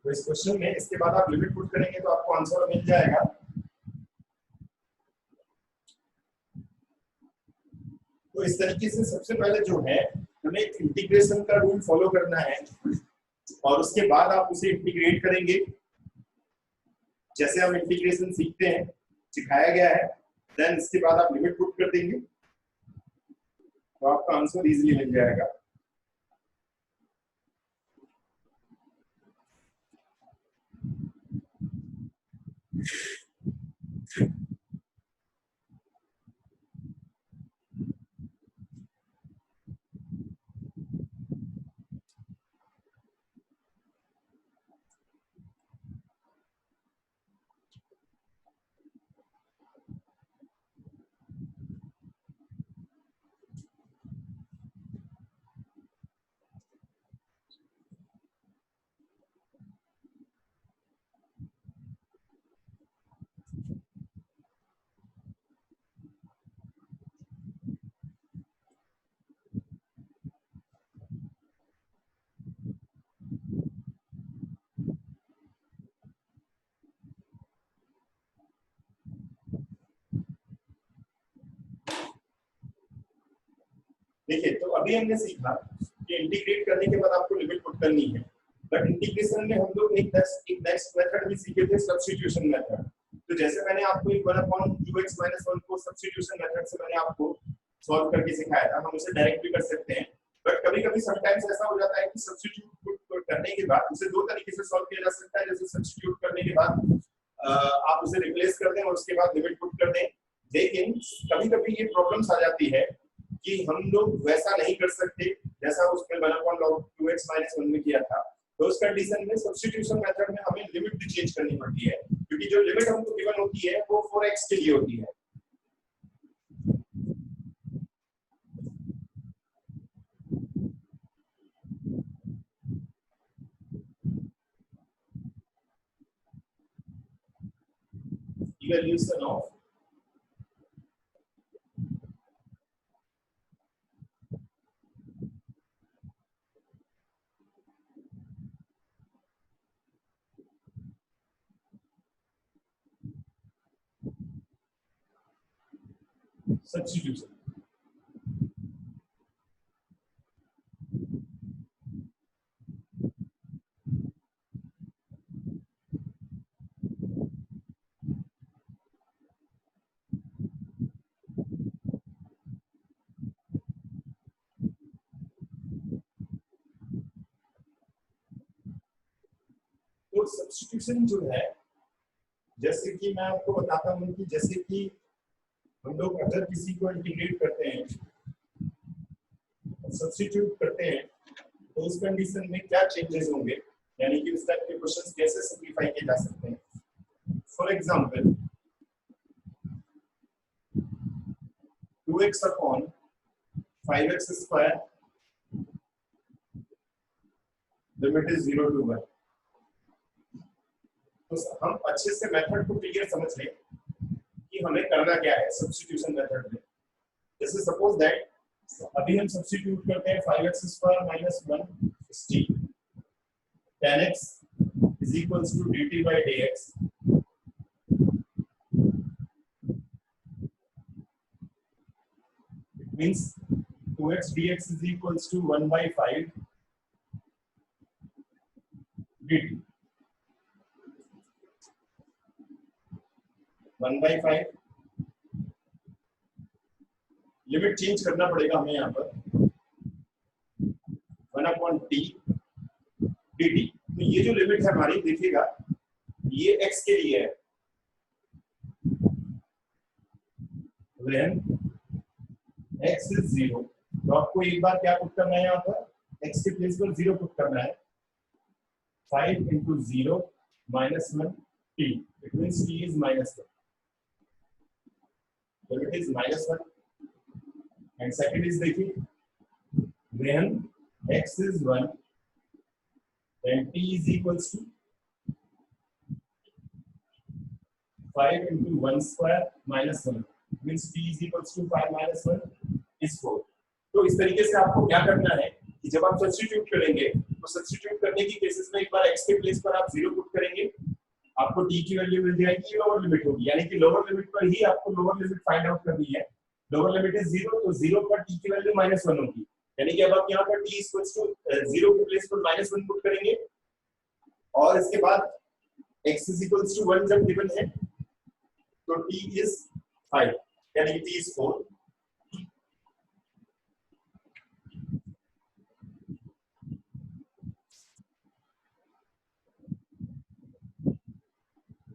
तो इस क्वेश्चन में इसके बाद आप लिमिट पुट करेंगे तो आपको आंसर मिल जाएगा। तो इस तरीके से सबसे पहले जो है हमें एक इंटीग्रेशन का रूल फॉलो करना है और उसके बाद आप उसे इंटीग्रेट करेंगे। जैसे हम इंटीग्रेशन सीखते हैं, सिखाया गया है, देन इसके बाद आप लिमिट पुट कर देंगे तो आपका आंसर इजीली मिल जाएगा। देखिए, तो अभी हमने सीखा कि इंटीग्रेट करने के बाद आपको लिमिट पुट करनी है, बट इंटीग्रेशन में हम लोग एक नेक्स्ट मेथड भी सीखे थे, सब्स्टिट्यूशन मेथड। तो जैसे मैंने आपको एक 1/2x - 1 को सब्स्टिट्यूशन मेथड से मैंने आपको सॉल्व करके सिखाया था, हम उसे डायरेक्ट भी कर सकते हैं, बट कभी-कभी समटाइम्स ऐसा हो जाता है कि सब्स्टिट्यूट करने के बाद उसे दो तरीके से सॉल्व किया जा सकता है। जैसे सब्स्टिट्यूट करने के बाद आप उसे रिप्लेस कर दें और उसके बाद लिमिट पुट कर दें। लेकिन कभी-कभी ये प्रॉब्लम्स आ जाती है कि हम लोग वैसा नहीं कर सकते जैसा उसमें 1/2x - 1 में किया था। तो उस कंडीशन में सब्स्टिट्यूशन मेथड में हमें लिमिट भी चेंज करनी पड़ती है, क्योंकि जो लिमिट हमको गिवन होती है वो 4x के लिए होती है। Evaluation of substitution. तो सब्स्टिट्यूशन जो है, जैसे कि मैं आपको बताता हूं कि जैसे कि हम लोग अगर किसी को इंटीग्रेट करते हैं, सब्स्टिट्यूट करते हैं, तो उस कंडीशन में क्या चेंजेस होंगे, यानी कि उस टाइप के क्वेश्चंस कैसे सिंपलीफाई किए जा सकते हैं। For example 2x upon 5x square limit is 0 to 1। तो हम अच्छे से मेथड को क्लियर समझ लें कि हमें करना क्या है सब्स्टिट्यूशन मेथड में। जैसे सपोज दैट अभी हम सब्स्टिट्यूट करते हैं 5x square minus 1 10x is equals to dt by dx। It means 2x dx is equals to 1/5 dt। 1/5 limit change करना पड़ेगा हमें यहाँ पर 1/t dt। तो ये जो लिमिट है हमारी, देखिएगा ये x के लिए है, when x is 0। तो आपको एक बार क्या पुट करना है, यहाँ पर x के प्लेस पर 0 पुट करना है। 5 into 0 minus 1 t, it means t is -1, limit is -1। and second is देखिए when x is 1 then t is equals to 5 into 1 square minus 1, means t is equals to 5 minus 1 is 4। तो इस तरीके से आपको क्या करना है कि जब आप सब्स्टिट्यूट करेंगे तो तो सब्स्टिट्यूट करने की केसेस में एक बार x के प्लेस पर आप 0 पुट करेंगे, आपको t की वैल्यू मिल जाएगी, ये लोअर लिमिट होगी, यानी कि लोअर लिमिट पर ही आपको लोअर लिमिट फाइंड आउट करनी है। लोअर लिमिट इज 0, तो 0 पर t की वैल्यू -1 होगी, यानी कि अब आप यहाँ पर t इक्वल्स टू 0 के प्लेस पर -1 पुट करेंगे, और इसके बाद x इज इक्वल्स टू 1 जब गिवन है तो t इज 5, यानी कि t इज 4।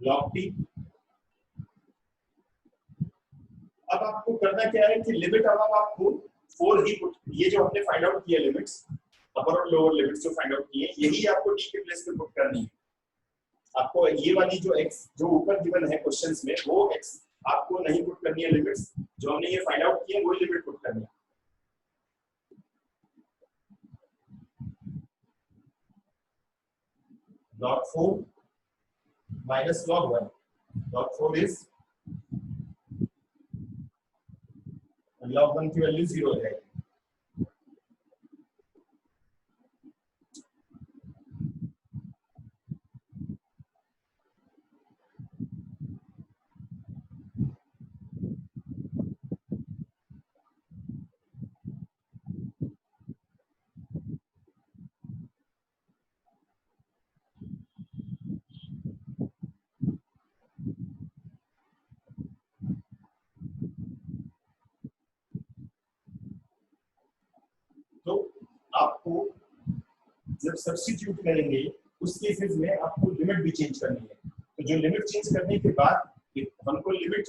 log t, अब आपको करना क्या है कि लिमिट अब आपको 4 ही पुट, ये जो हमने फाइंड आउट किया लिमिट्स, अपर और लोअर लिमिट्स जो फाइंड आउट किए, यही आपको t के प्लेस पे पुट करनी है। आपको ये वाली जो x जो ऊपर गिवन है क्वेश्चंस में, वो x आपको नहीं पुट करनी है, लिमिट्स जो हमने ये फाइंड आउट किए वो लिमिट पुट करनी है। log 4 minus log 1, log 4 is log 1 की वैल्यू 0 हो जाएगी। तो आपको जब सब्स्टिट्यूट करेंगे उस केसेस में आपको लिमिट भी चेंज करनी है, तो जो लिमिट चेंज करने के बाद हमको लिमिट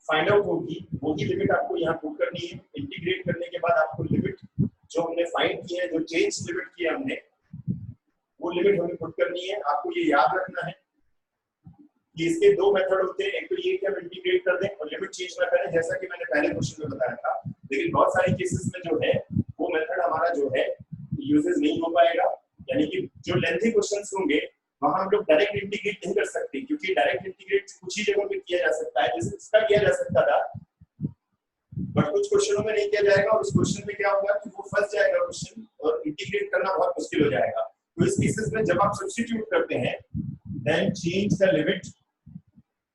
फाइंड आउट होगी, वो ही लिमिट आपको यहाँ पुट करनी है। इंटीग्रेट करने के बाद आपको लिमिट जो हमने फाइंड की है, जो चेंज लिमिट की है हमने, वो लिमिट हमें पुट करनी है। आपको ये याद रखना है कि इसके दो मेथड होते हैं, एक तो ये कि हम इंटीग्रेट कर दें और लिमिट चेंज ना करें, जैसा कि मैंने पहले क्वेश्चन में बताया था, लेकिन बहुत सारे केसेस में जो है वो मेथड हमारा जो है यूजेस नहीं हो पाएगा, यानी कि जो लेंथी क्वेश्चंस होंगे वहां हम लोग डायरेक्ट इंटीग्रेट नहीं कर सकते, क्योंकि डायरेक्ट इंटीग्रेट कुछ ही जगहों पे किया जा सकता है, जैसे इसका किया जा सकता था, बट कुछ क्वेश्चनों में नहीं किया जाएगा, और उस क्वेश्चन में क्या होगा कि वो फंस जाएगा क्वेश्चन, और इंटीग्रेट करना बहुत मुश्किल हो जाएगा। तो इस केसेस में जब आप सब्स्टिट्यूट करते हैं देन चेंज द लिमिट।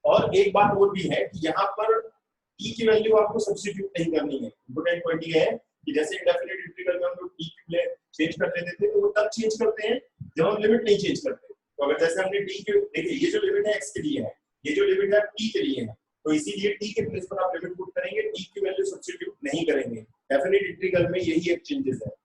और एक बात और भी है कि यहाँ पर t की वैल्यू आपको सब्स्टिट्यूट नहीं करनी है। इंपॉर्टेंट पॉइंट ये है कि जैसे इंडेफिनिट इंटीग्रल में हम लोग t की वैल्यू चेंज कर देते थे, तो वो तब चेंज करते हैं जब हम लिमिट नहीं चेंज करते। तो अगर जैसे हमने t के, देखिए ये जो लिमिट है x के लिए है, ये जो लिमिट है t के लिए है, तो इसीलिए t के प्लेस पर आप लिमिट पुट करेंगे, t की वैल्यू सब्स्टिट्यूट नहीं करेंगे। डेफिनिट इंटीग्रल में यही एक चेंजेस है।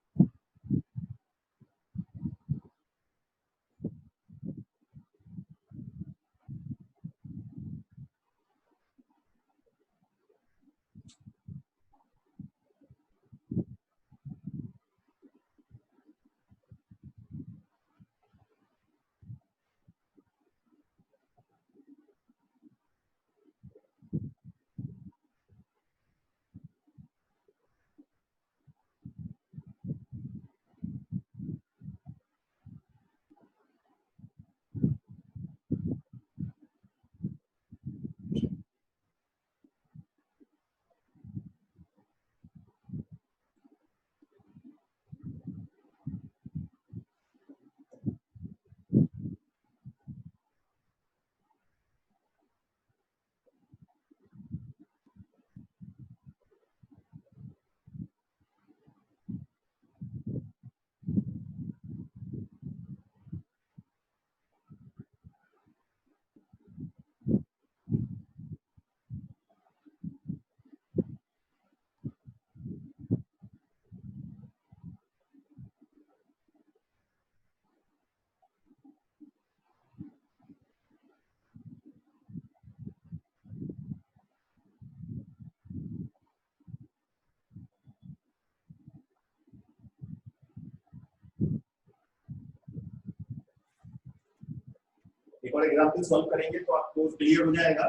एक और एग्जांपल सॉल्व करेंगे तो आपको क्लियर हो जाएगा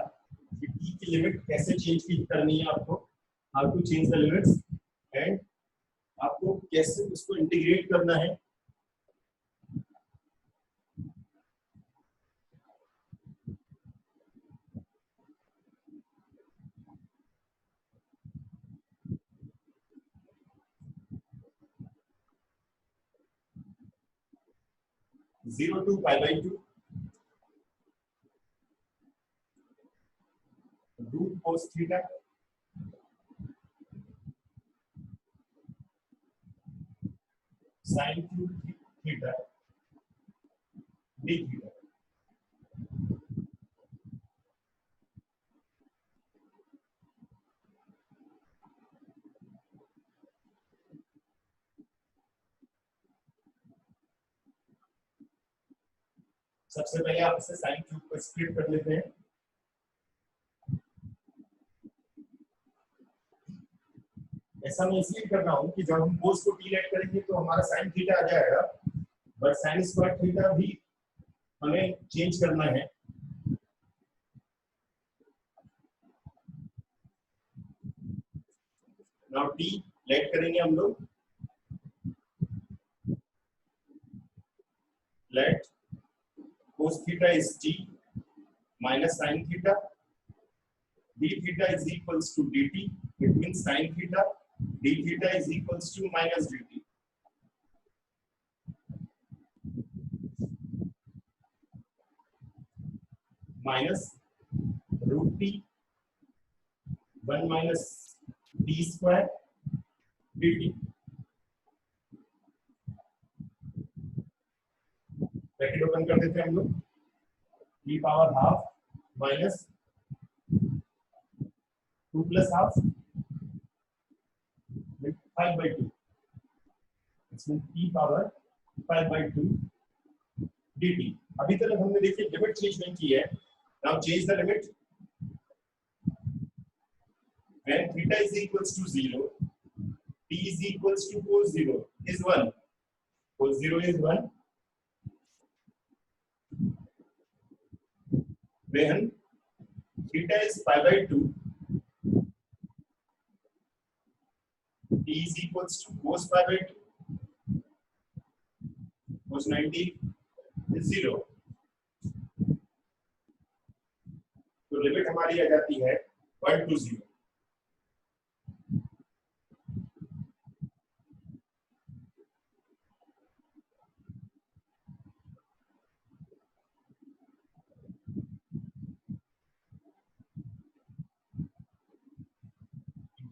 कि t की लिमिट कैसे चेंज करनी है, आपको how to change the limits, and आपको कैसे उसको इंटीग्रेट करना है। 0 to pi by 2 root cos theta sin cube theta d theta। सबसे पहले आप इसे साइन क्यूब को स्प्लिट कर लेते हैं। ऐसा मैं इसलिए कर रहा हूं कि जब हम कोस को टी लेट करेंगे तो हमारा साइन थीटा आ जाएगा, बट साइन स्क्वायर थीटा भी हमें चेंज करना है। नाउ टी लेट करेंगे हम लोग, late cos theta is t minus sin theta, d theta is equals to dt, it means sin theta d theta is equals to minus dt। minus root t 1 minus d square dt। Bracket open कर देते हैं हम लोग, e power half minus 2 plus half 5/2, इसमें e power 5/2 dt। अभी तक हमने देखिए लिमिट चेंज नहीं की है। Now change the limit when theta is equals to 0, t is equals to cos 0 is 1, cos 0 is 1, when theta is pi/2, t is equals to cos pi/2, cos 90 is 0। तो limit हमारी आ जाती है 1 to 0।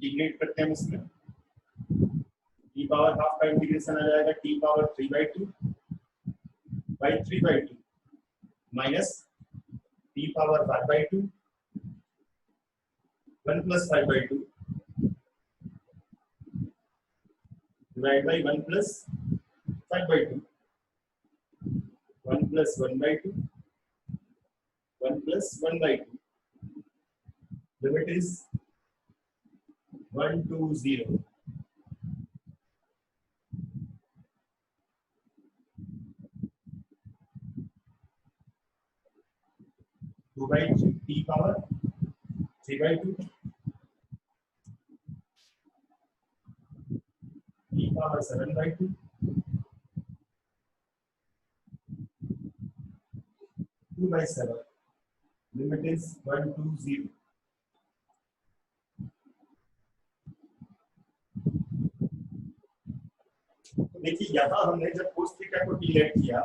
Integrate करते हैं इसमें, e power half का integration आ जाएगा t power 3/2 by 3/2 minus t power 5/2 1 plus 5/2 divided by 1 plus 5/2, 1 plus 1/2, 1 plus 1/2, limit is 1 to 0। Two by t power 3/2 t power 7/2 2/7, limit is 1 to 0। देखिए यहाँ हमने जब cos थीटा को t लेट किया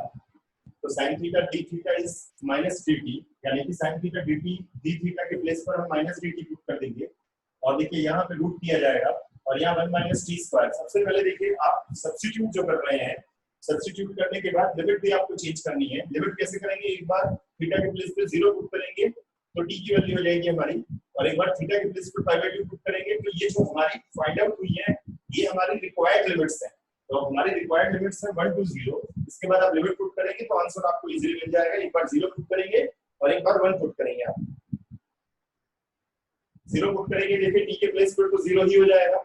तो sin theta d theta is minus dt, यानी कि sin theta dt d theta के प्लेस पर हम माइनस dt पुट कर देंगे, और देखिए यहाँ पे रूट किया जाएगा और यहाँ 1 माइनस t स्क्वायर। सबसे पहले देखिए आप सब्स्टिट्यूट जो कर रहे हैं, सब्स्टिट्यूट करने के बाद लिमिट भी आपको चेंज करनी है। लिमिट कैसे करेंगे, एक बार थीटा के प्लेस पे 0 पुट करेंगे तो t की वैल्यू हो जाएगी हमारी, और एक बार थीटा के प्लेस पे pi/2 पुट करेंगे तो ये जो हमारी फाइंड आउट हुई है ये हमारी रिक्वायर्ड लिमिट्स है। तो हमारी रिक्वायर्ड लिमिट्स है 1 to 0। इसके बाद आप लिमिट पुट करेंगे तो आंसर आपको इजीली मिल जाएगा। एक बार 0 पुट करेंगे और एक बार 1 पुट करेंगे। आप 0 पुट करेंगे, देखिए t के प्लेस पर तो 0 ही हो जाएगा,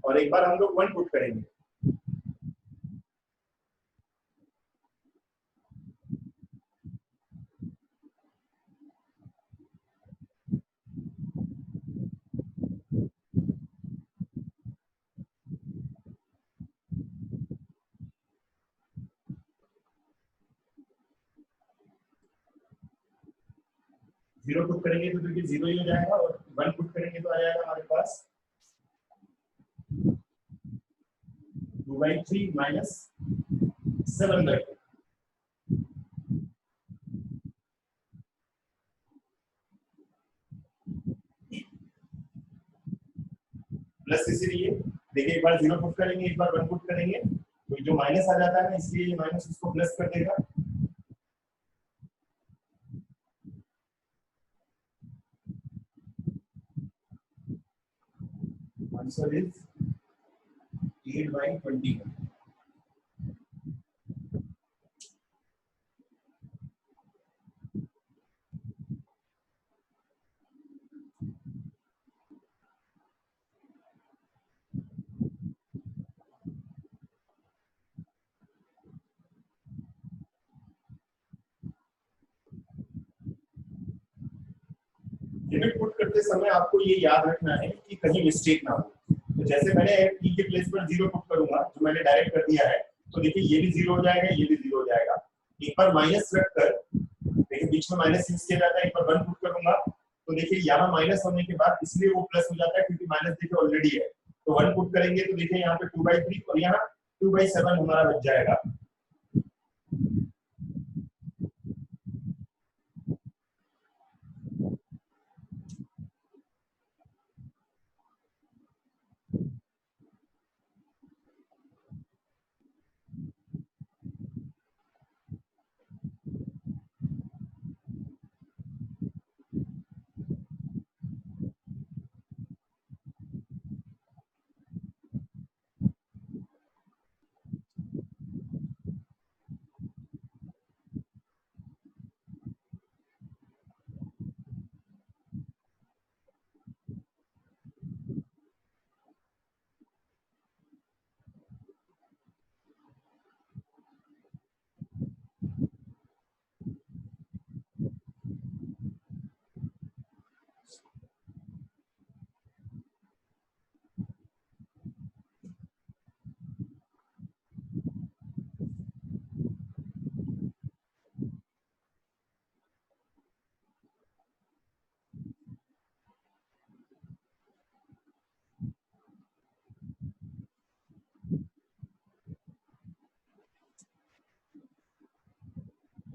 और एक बार हम लोग 1 पुट करेंगे। जीरो पुट करेंगे तो देखिए 0 ही हो जाएगा, और 1 पुट करेंगे तो आ जाएगा हमारे पास 2/3 माइनस 7/2। प्लस इसीलिए देखिए एक बार 0 पुट करेंगे, एक बार 1 पुट करेंगे, तो जो माइनस आ जाता है ना, इसलिए ये माइनस उसको प्लस कर देगा। Answer is 8/21। लिमिट पुट करते समय आपको ये याद रखना है कि कहीं मिस्टेक ना हो। तो जैसे मैंने t के प्लेस पर 0 पुट करूंगा, जो मैंने डायरेक्ट कर दिया है, तो देखिए ये भी 0 हो जाएगा, ये भी 0 हो जाएगा। एक बार माइनस रखकर, देखिए बीच में माइनस यूज किया जाता है, एक बार 1 पुट करूंगा, तो देखिए यहाँ माइनस होने के बाद इसलिए वो प्लस हो जाता है क्योंकि माइनस देखिए ऑलरेडी है। तो 1 पुट करेंगे तो देखिए यहाँ पे 2/3 और यहाँ 2/7 हमारा बच जाएगा।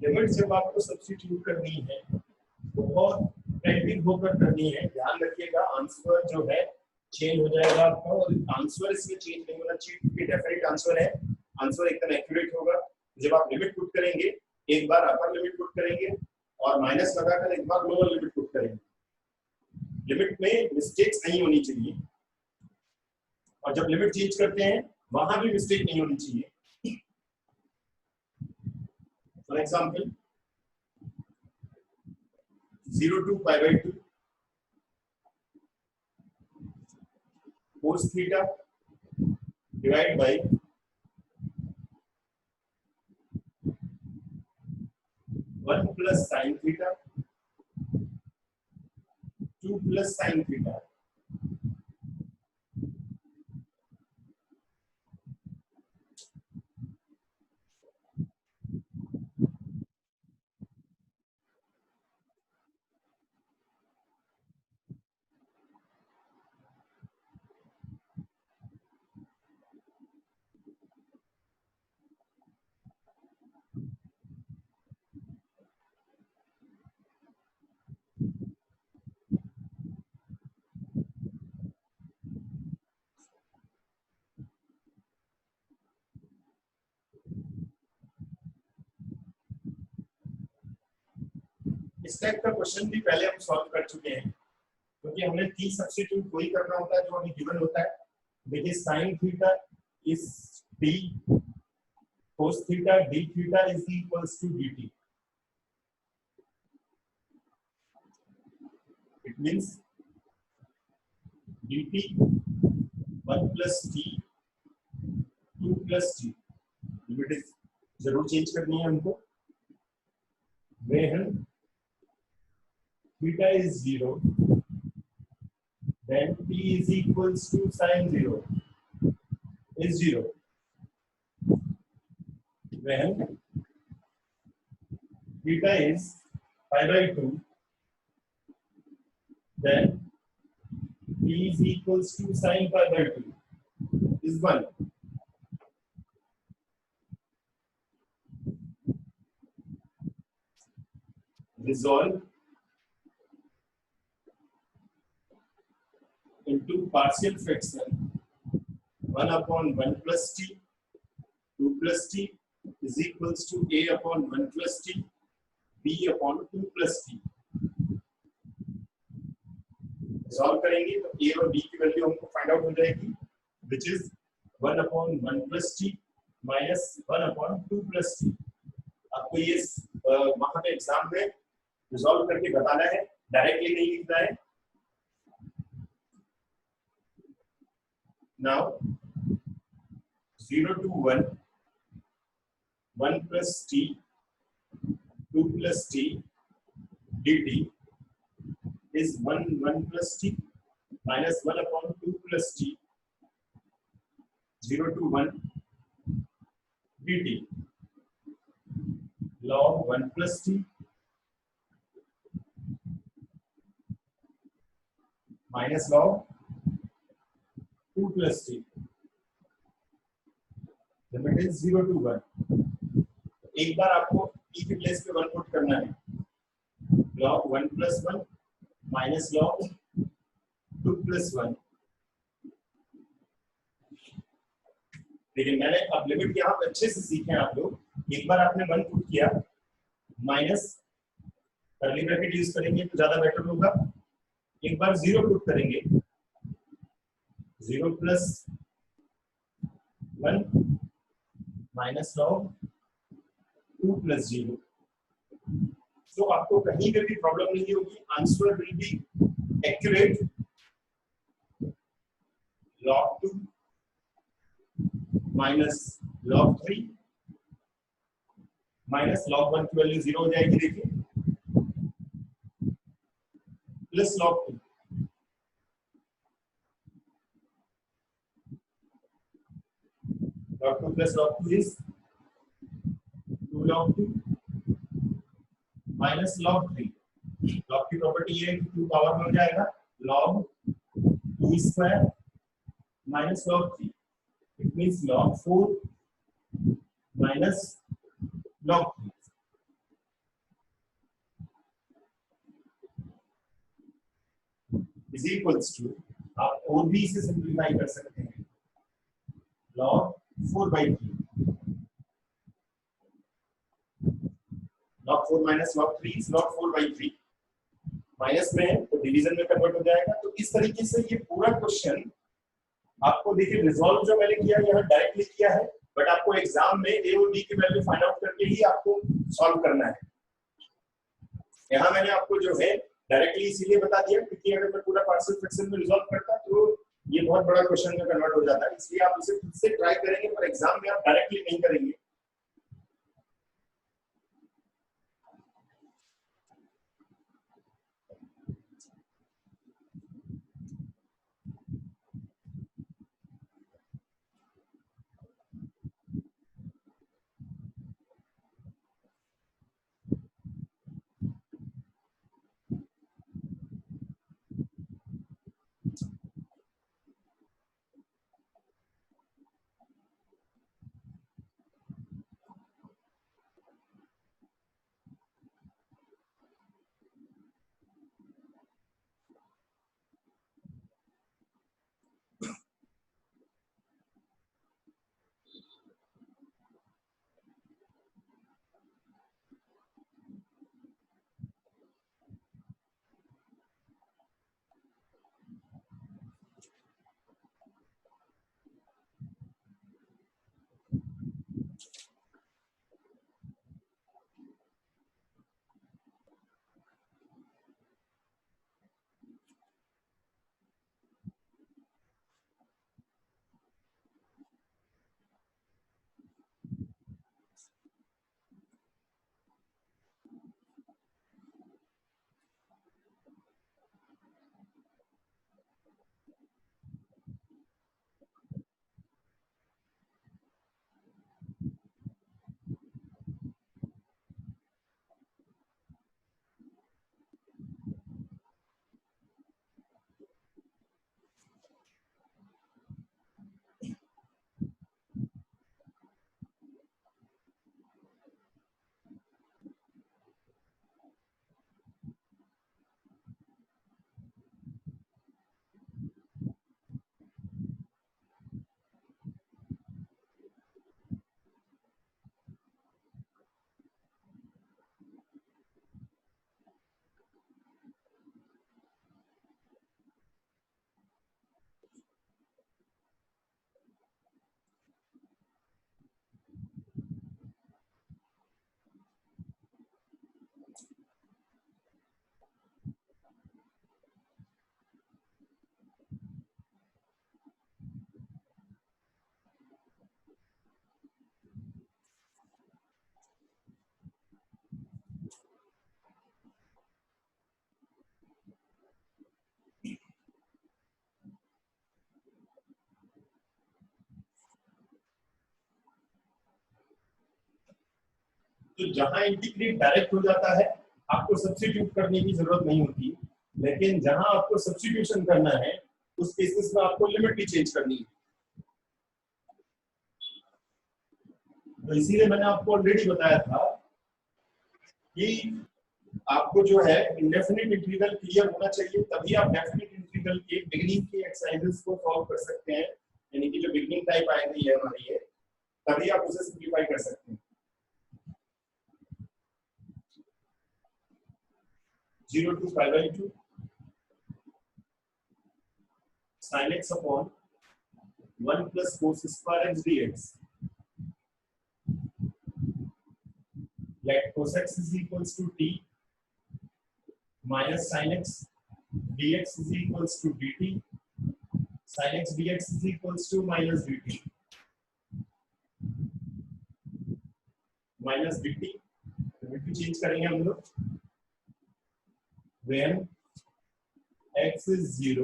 लिमिट जब आपको सब्स्टिट्यूट करनी है, बहुत प्रैक्टिस होकर करनी है। ध्यान रखिएगा आंसर जो है चेंज हो जाएगा आपका, और आंसर इसमें चेंज नहीं होना चाहिए क्योंकि डेफिनेट आंसर है, आंसर एकदम एक्यूरेट होगा। जब आप लिमिट पुट करेंगे, एक बार अपर लिमिट पुट करेंगे और माइनस लगाकर एक बार लोअर लिमिट पुट करेंगे। लिमिट में मिस्टेक्स नहीं होनी चाहिए, और जब लिमिट चेंज करते हैं वहां भी मिस्टेक नहीं होनी चाहिए। For example 0 to π/2 cos theta divided by 1 plus sin theta 2 plus sin theta। इस टाइप का क्वेश्चन भी पहले हम सॉल्व कर चुके हैं, क्योंकि हमने t सब्स्टिट्यूट वही करना होता है जो हमें गिवन होता है। देखिए sin theta is t, cos theta d theta is equals to dt। It means dt 1 plus t 2 plus t। Limit जरूर चेंज करनी है हमको। when theta is 0 then t is equals to sin 0 is 0। when theta is π/2 then t is equals to sin π/2 is 1। resolve into partial fraction 1 upon 1 plus t 2 plus t is equals to a upon 1 plus t b upon 2 plus t। Solve करेंगे तो a और b की value हमको find out हो जाएगी which is 1 upon 1 plus t minus 1 upon 2 plus t। आपको ये वहां पे एग्जाम में रिजॉल्व करके बताना है, डायरेक्टली नहीं लिखना है। Now 0 to 1 1 plus t 2 plus t dt is 1 plus t minus 1 upon 2 plus t 0 to 1 dt log 1 plus t minus log 2 plus t limit is 0 to 1। एक बार आपको t के प्लेस पे 1 पुट करना है log 1 plus 1 minus log 2 plus 1। लेकिन मैंने अब limit यहाँ पे अच्छे से सीखे आप लोग। एक बार आपने 1 पुट किया माइनस कर्ली ब्रैकेट यूज करेंगे तो ज्यादा बेटर होगा। एक बार 0 पुट करेंगे 0 plus 1 minus log 2 plus 0। तो आपको कहीं पे भी प्रॉब्लम नहीं होगी, answer will be accurate. log 2 minus log 3 minus log 1 की वैल्यू 0 हो जाएगी, देखिए, plus log 2। log 2 plus log 2 is 2 log 2 minus log 3। log की प्रॉपर्टी ये है कि 2 पावर में हो जाएगा log 2 square minus log 3। It means log 4 minus log 3 is equals to, आप और भी इसे सिंपलीफाई कर सकते हैं, log 4/3। log 4 minus log 3 is log 4/3। Minus में है तो डिवीजन में कन्वर्ट हो जाएगा। तो इस तरीके से ये पूरा क्वेश्चन आपको देखिए रिजॉल्व जो मैंने किया यहाँ डायरेक्टली किया है, बट आपको एग्जाम में ए और बी की वैल्यू फाइंड आउट करके ही आपको सॉल्व करना है। यहाँ मैंने आपको जो है डायरेक्टली इसीलिए बता दिया क्योंकि अगर मैं पूरा पार्शियल फ्रैक्शन में रिजॉल्व करता तो ये बहुत बड़ा क्वेश्चन में कन्वर्ट हो जाता है। इसलिए आप इसे खुद से ट्राई करेंगे पर एग्जाम में आप डायरेक्टली नहीं करेंगे। तो जहां इंटीग्रेट डायरेक्ट हो जाता है आपको सब्स्टिट्यूट करने की जरूरत नहीं होती, लेकिन जहां आपको सब्स्टिट्यूशन करना है उस केसेस में आपको लिमिट भी चेंज करनी है। तो इसीलिए मैंने आपको ऑलरेडी बताया था कि आपको जो है इंडेफिनिट इंटीग्रल क्लियर होना चाहिए, तभी आप डेफिनिट इंटीग्रल के बिगिनिंग के एक्सरसाइजेस को सॉल्व कर सकते हैं, यानी कि जो बिगिनिंग टाइप आएगी है हमारी ये, तभी आप उसे सिंपलीफाई कर सकते हैं। 0 to pi by 2 sin x upon 1 plus cos square x dx. Let cos x is equals to t minus sin x dx is equals to dt. Sin x dx is equals to minus dt. Minus dt. Limit भी change करेंगे हम लोग। When x is 0,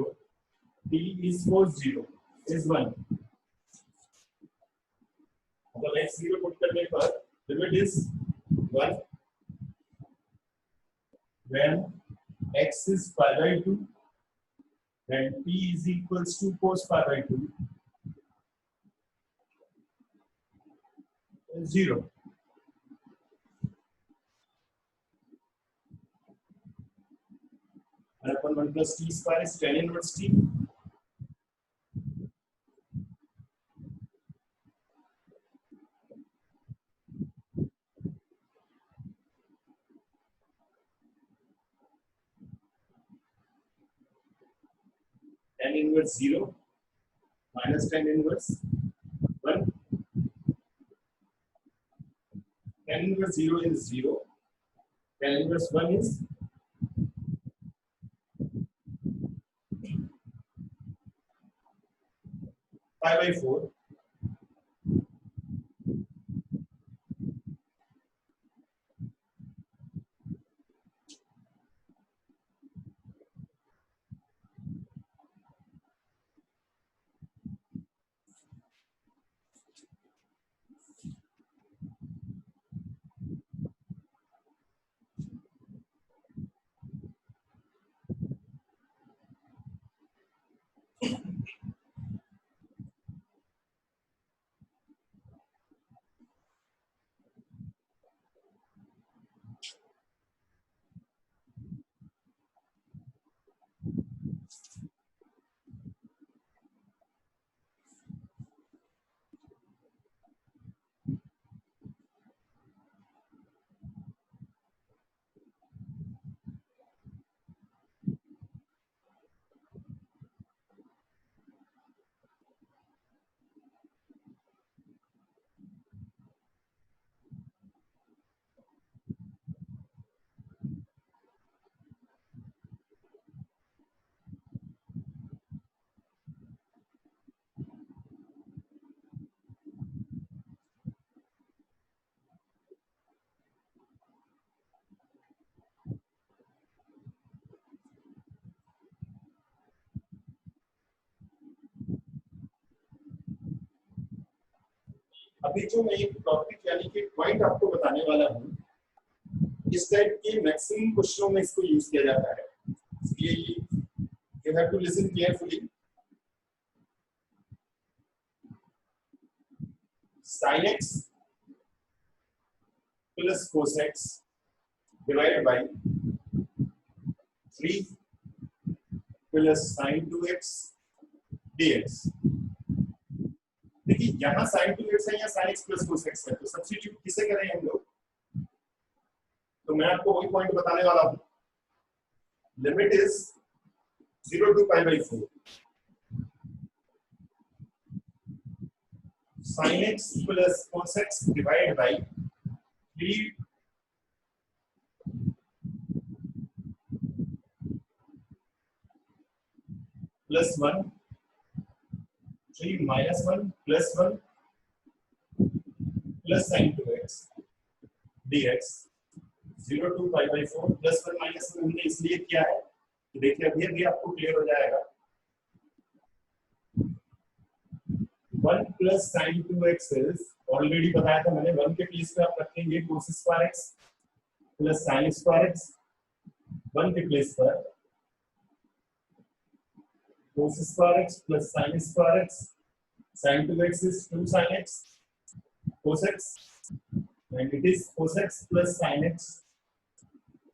t is for 0 is 1. मतलब x 0 put करने पर limit is 1. When x is pi by 2, then t is equals to cos pi by 2 is 0. And upon 1 plus t square is tan inverse t. Tan inverse 0 minus tan inverse 1. Tan inverse 0 is 0. Tan inverse 1 is pi by 4. अभी जो मैं एक topic यानी कि point आपको बताने वाला हूँ, इस टाइप के मैक्सिमम क्वेश्चनों में इसको यूज किया जाता है, इसलिए you have to listen carefully. sin x plus cos x divided by 3 plus sin 2x dx। देखिए यहाँ sin 2x है या sin x plus cos x है, तो सब्स्टिट्यूट किसे करें हम लोग? तो मैं आपको वही पॉइंट बताने वाला हूँ। Limit is 0 to pi by 4 sin x plus cos x divided by 3 plus 1 3 minus 1 plus 1 plus sin 2x dx 0 to pi by 4 plus 1 minus 1 हमने इसलिए किया है कि देखिए अभी अभी आपको क्लियर हो जाएगा। 1 plus sign 2x is, already बताया था मैंने, 1 के प्लेस पे आप रखेंगे cos square x plus sine square x, 1 के प्लेस पर cos square x plus sine square x, sin 2x is 2 sin x cos x, and it is cos x plus sin x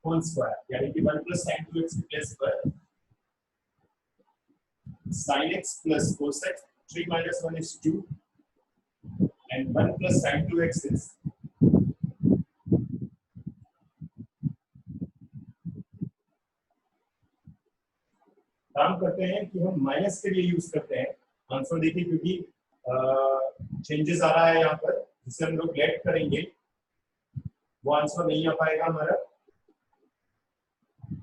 whole square, यानी कि 1 plus sin 2x के place पर sin x plus cos x, 3 minus 1 is 2, and 1 plus sin 2x is काम करते हैं कि हम minus के लिए यूज करते हैं आंसर देखिए, क्योंकि चेंजेस आ रहा है यहाँ पर जिसे हम लोग लेट करेंगे, वो आंसर नहीं आ पाएगा हमारा।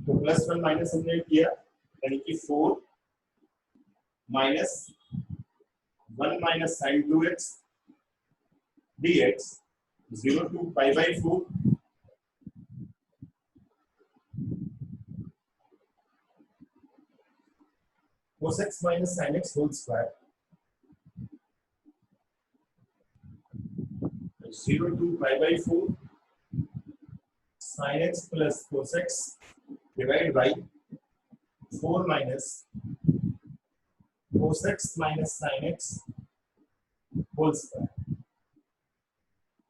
तो प्लस 1 माइनस हमने किया, यानी कि 4 minus 1 minus sine 2x dx 0 to pi by 4 cos x minus sin x whole square 0 to pi by 4 sin x plus cos x divided by 4 minus cos x minus sin x whole square।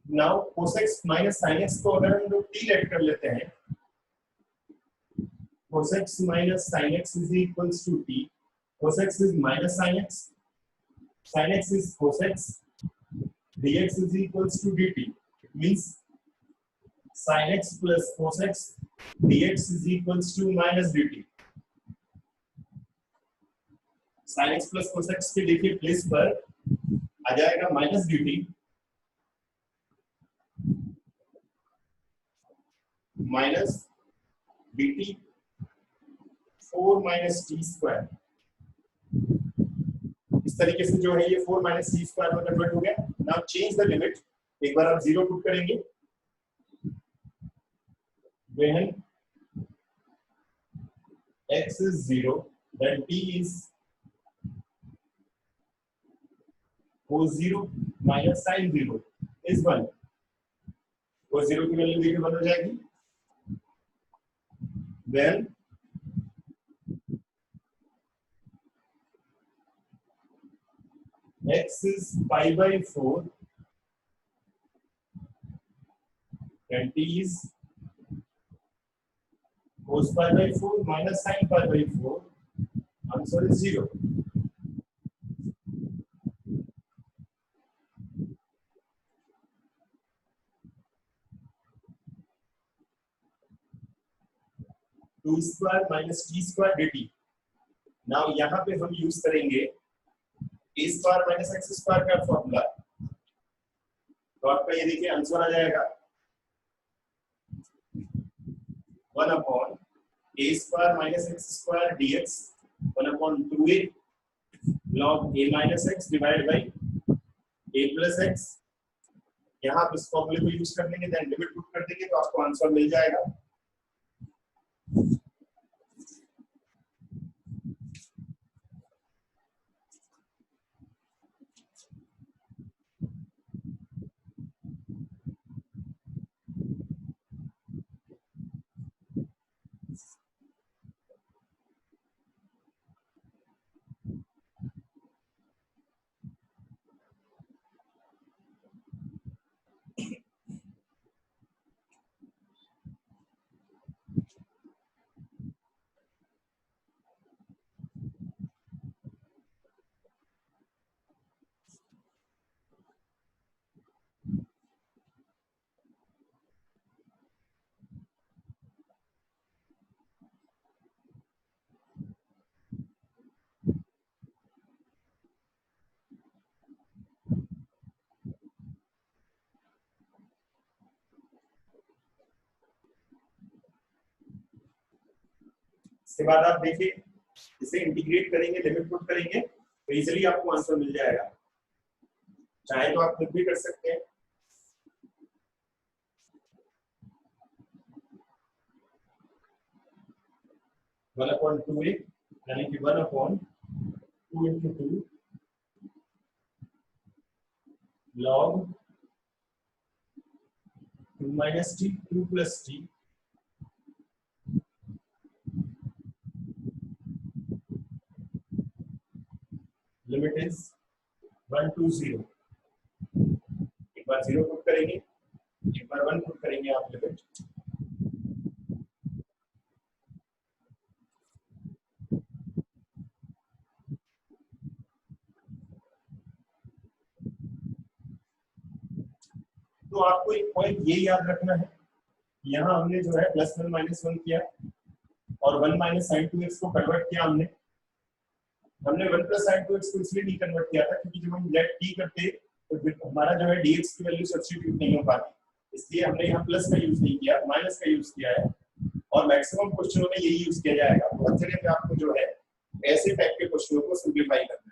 Now cos x minus sin x को अगर हम लोग t late कर लेते हैं, cos x minus sin x is equals to t, cos x is minus sin x is cos x, dx is equals to dt, it means sin x plus cos x dx is equals to minus dt। sin x plus cos x के देखिए place पर आ जाएगा minus dt, minus dt 4 minus t square, इस तरीके से जो है ये 4 माइनस टी स्क्वायर में कन्वर्ट हो गया। नाउ चेंज द लिमिट, एक बार आप 0 पुट करेंगे, when x is 0 then t is cos 0 minus sin 0 is 1, cos 0 की वैल्यू देखिए 1 हो जाएगी, then x is pi by 4 and t is cos pi by 4 minus sin pi by 4, answer is 0। Two square minus t square dt। Now यहाँ पे हम use करेंगे a square minus x square का formula, तो आपका ये देखिए answer आ जाएगा 1 upon a square minus x square dx 1 अपॉन 2a log a minus x divide by a plus x. यहाँ आप इस फॉर्मूले को यूज कर लेंगे, देन लिमिट पुट कर देंगे तो आपको आंसर मिल जाएगा। इसके बाद आप देखिए इसे इंटीग्रेट करेंगे, लिमिट पुट करेंगे तो इजीली आपको आंसर मिल जाएगा। चाहे तो आप खुद भी कर सकते हैं। वन अपॉन 2a यानी कि 1 upon 2 into 2 log 2 minus t 2 plus t limit is 1 to 0। एक बार 0 पुट करेंगे, एक बार 1 पुट करेंगे आप लिमिट। तो आपको एक पॉइंट ये याद रखना है, यहाँ हमने जो है +1 -1 किया और 1 - sin2x को कन्वर्ट किया हमने 1 + sin2x को इसलिए नहीं कन्वर्ट किया था क्योंकि जब हम लेट t करते तो हमारा जो है dx की वैल्यू सब्स्टिट्यूट नहीं हो पाती, इसलिए हमने यहाँ प्लस का यूज नहीं किया, माइनस का यूज किया है। और मैक्सिमम क्वेश्चनों में यही यूज किया जाएगा। बहुत जगह पे आपको जो है ऐसे टाइप के क्वेश्चनों को सिंप्लीफाई करना